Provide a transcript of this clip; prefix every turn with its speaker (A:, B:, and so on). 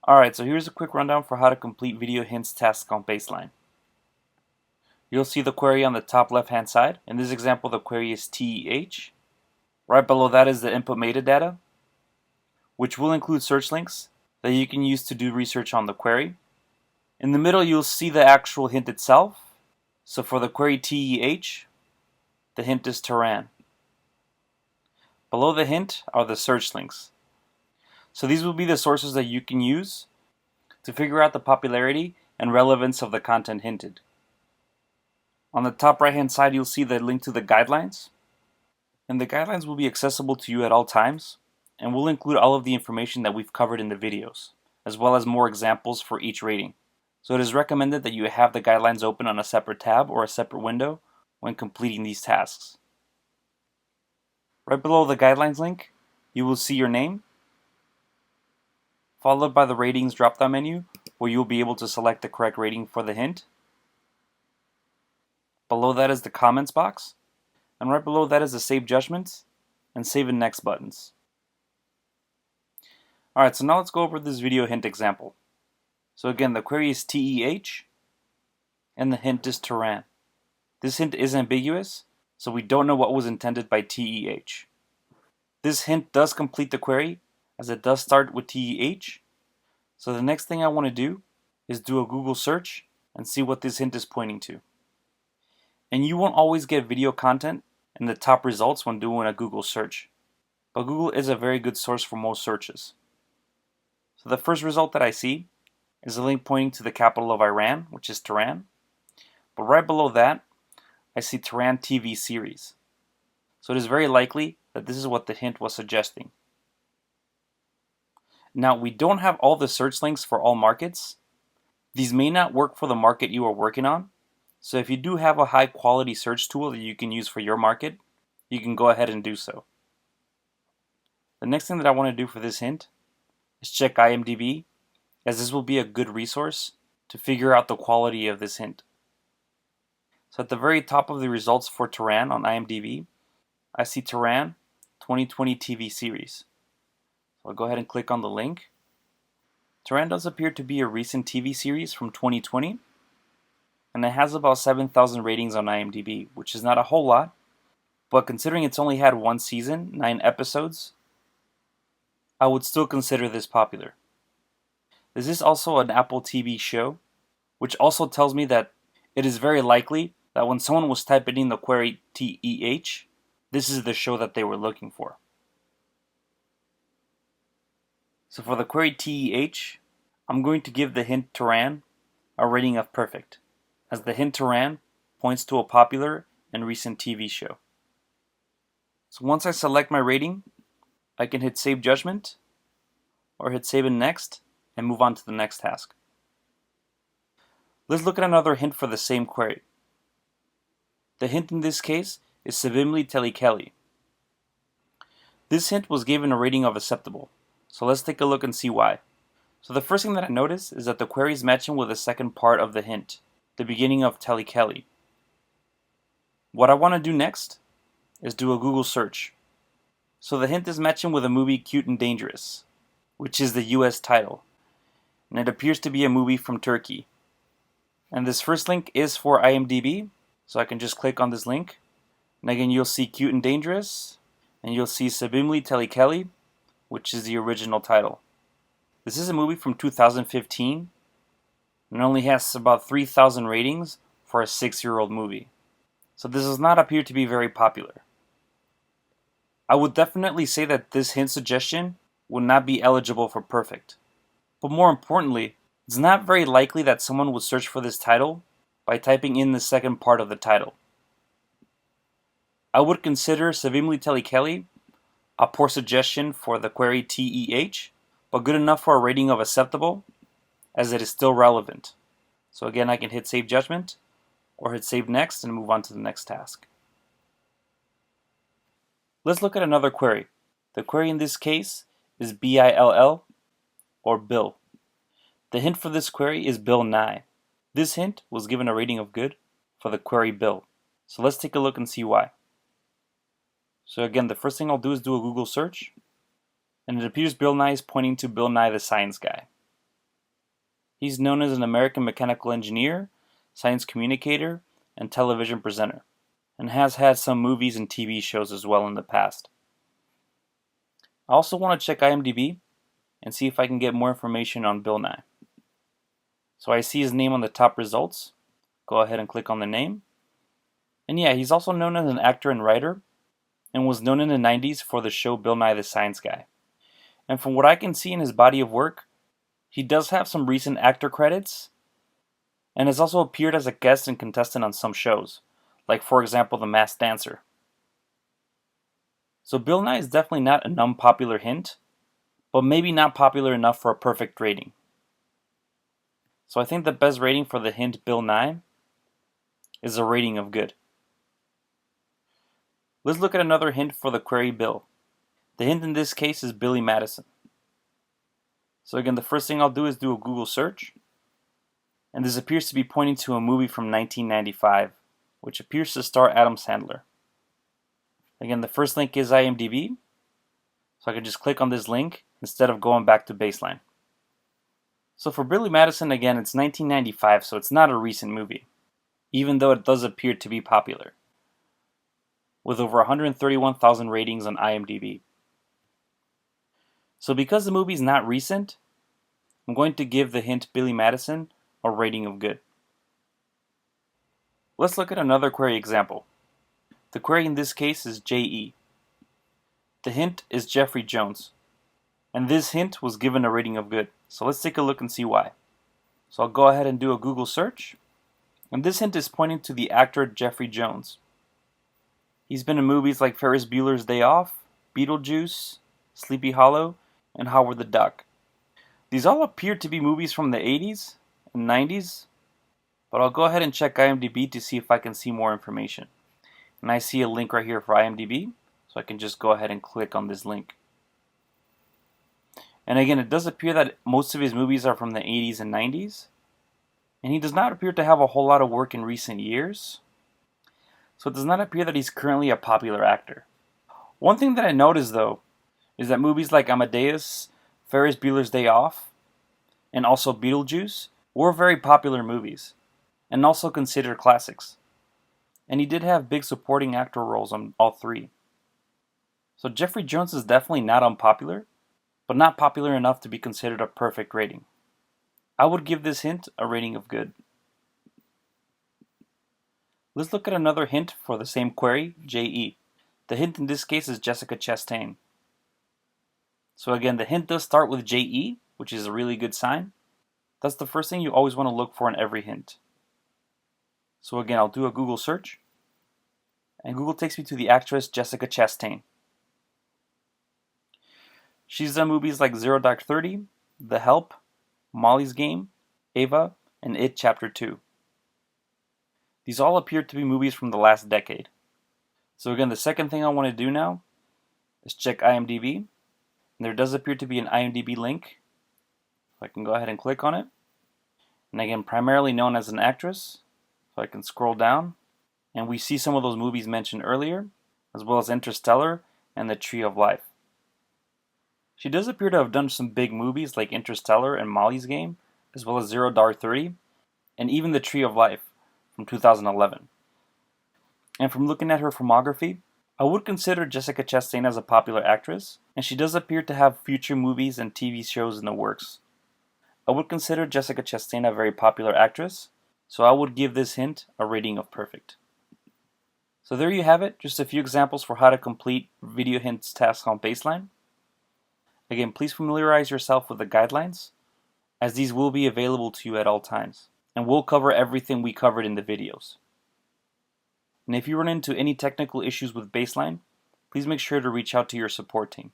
A: Alright, so here's a quick rundown for how to complete video hints tasks on Baseline. You'll see the query on the top left hand side. In this example, the query is TEH. Right below that is the input metadata, which will include search links that you can use to do research on the query. In the middle, you'll see the actual hint itself. So for the query TEH, the hint is Tehran. Below the hint are the search links. So these will be the sources that you can use to figure out the popularity and relevance of the content hinted. On the top right hand side, you'll see the link to the guidelines. And the guidelines will be accessible to you at all times, and will include all of the information that we've covered in the videos, as well as more examples for each rating. So it is recommended that you have the guidelines open on a separate tab or a separate window when completing these tasks. Right below the guidelines link, you will see your name, followed by the ratings drop-down menu, where you will be able to select the correct rating for the hint. Below that is the comments box, and right below that is the save judgments and save and next buttons. Alright, so now let's go over this video hint example. So again, the query is TEH, and the hint is Tehran. This hint is ambiguous, so we don't know what was intended by TEH. This hint does complete the query, as it does start with TEH. So the next thing I want to do is do a Google search and see what this hint is pointing to. And you won't always get video content in the top results when doing a Google search, but Google is a very good source for most searches. So the first result that I see is a link pointing to the capital of Iran, which is Tehran. But right below that, I see Tehran TV series. So it is very likely that this is what the hint was suggesting. Now, we don't have all the search links for all markets. These may not work for the market you are working on. So if you do have a high quality search tool that you can use for your market, you can go ahead and do so. The next thing that I want to do for this hint is check IMDb, as this will be a good resource to figure out the quality of this hint. So at the very top of the results for Tehran on IMDb, I see Tehran 2020 TV series. So I'll go ahead and click on the link. Tehran does appear to be a recent TV series from 2020, and it has about 7,000 ratings on IMDb, which is not a whole lot, but considering it's only had one season, 9 episodes, I would still consider this popular. This is also an Apple TV show, which also tells me that it is very likely that when someone was typing in the query TEH, this is the show that they were looking for. So for the query TEH, I'm going to give the hint Tehran a rating of perfect, as the hint Tehran points to a popular and recent TV show. So once I select my rating, I can hit Save Judgment, or hit Save and Next, and move on to the next task. Let's look at another hint for the same query. The hint in this case is Sevimli Tehlikeli. This hint was given a rating of acceptable, so let's take a look and see why. So the first thing that I notice is that the query is matching with the second part of the hint, the beginning of Tehlikeli. What I want to do next is do a Google search. So the hint is matching with a movie Cute and Dangerous, which is the US title, and it appears to be a movie from Turkey. And this first link is for IMDb, so I can just click on this link, and again you'll see Cute and Dangerous, and you'll see Sevimli Tehlikeli, which is the original title. This is a movie from 2015, and only has about 3,000 ratings for a 6-year-old movie. So this does not appear to be very popular. I would definitely say that this hint suggestion would not be eligible for perfect. But more importantly, it's not very likely that someone would search for this title by typing in the second part of the title. I would consider Sevimli Tehlikeli a poor suggestion for the query TEH, but good enough for a rating of acceptable, as it is still relevant. So again, I can hit Save Judgment, or hit Save Next and move on to the next task. Let's look at another query. The query in this case is BILL, or Bill. The hint for this query is Bill Nye. This hint was given a rating of good for the query Bill. So let's take a look and see why. So again, the first thing I'll do is do a Google search, and it appears Bill Nye is pointing to Bill Nye the Science Guy. He's known as an American mechanical engineer, science communicator, and television presenter, and has had some movies and TV shows as well in the past. I also want to check IMDb and see if I can get more information on Bill Nye. So I see his name on the top results. Go ahead and click on the name. And yeah, he's also known as an actor and writer, and was known in the 90s for the show Bill Nye the Science Guy. And from what I can see in his body of work, he does have some recent actor credits, and has also appeared as a guest and contestant on some shows, like for example The Masked Dancer. So Bill Nye is definitely not an unpopular hint, but maybe not popular enough for a perfect rating. So I think the best rating for the hint Bill Nye is a rating of good. Let's look at another hint for the query Bill. The hint in this case is Billy Madison. So again, the first thing I'll do is do a Google search, and this appears to be pointing to a movie from 1995, which appears to star Adam Sandler. Again, the first link is IMDb, so I can just click on this link instead of going back to baseline. So for Billy Madison, again, it's 1995, so it's not a recent movie, even though it does appear to be popular, with over 131,000 ratings on IMDb. So because the movie is not recent, I'm going to give the hint Billy Madison a rating of good. Let's look at another query example. The query in this case is JE. The hint is Jeffrey Jones, and this hint was given a rating of good. So let's take a look and see why. So I'll go ahead and do a Google search, and this hint is pointing to the actor Jeffrey Jones. He's been in movies like Ferris Bueller's Day Off, Beetlejuice, Sleepy Hollow, and Howard the Duck. These all appear to be movies from the 80s and 90s, but I'll go ahead and check IMDb to see if I can see more information. And I see a link right here for IMDb, so I can just go ahead and click on this link. And again, it does appear that most of his movies are from the 80s and 90s, and he does not appear to have a whole lot of work in recent years, so it does not appear that he's currently a popular actor. One thing that I noticed though, is that movies like Amadeus, Ferris Bueller's Day Off, and also Beetlejuice were very popular movies, and also considered classics. And he did have big supporting actor roles on all three. So Jeffrey Jones is definitely not unpopular, but not popular enough to be considered a perfect rating. I would give this hint a rating of good. Let's look at another hint for the same query, JE. The hint in this case is Jessica Chastain. So again, the hint does start with JE, which is a really good sign. That's the first thing you always want to look for in every hint. So again, I'll do a Google search, and Google takes me to the actress Jessica Chastain. She's done movies like Zero Dark 30, The Help, Molly's Game, Ava, and It Chapter 2. These all appear to be movies from the last decade. So again, the second thing I want to do now is check IMDb. And there does appear to be an IMDb link. So I can go ahead and click on it. And again, primarily known as an actress. So I can scroll down, and we see some of those movies mentioned earlier, as well as Interstellar and The Tree of Life. She does appear to have done some big movies like Interstellar and Molly's Game, as well as Zero Dark 30, and even The Tree of Life from 2011. And from looking at her filmography, I would consider Jessica Chastain as a popular actress, and she does appear to have future movies and TV shows in the works. I would consider Jessica Chastain a very popular actress, so I would give this hint a rating of perfect. So there you have it, just a few examples for how to complete video hints tasks on Baseline. Again, please familiarize yourself with the guidelines, as these will be available to you at all times, and we'll cover everything we covered in the videos. And if you run into any technical issues with Baseline, please make sure to reach out to your support team.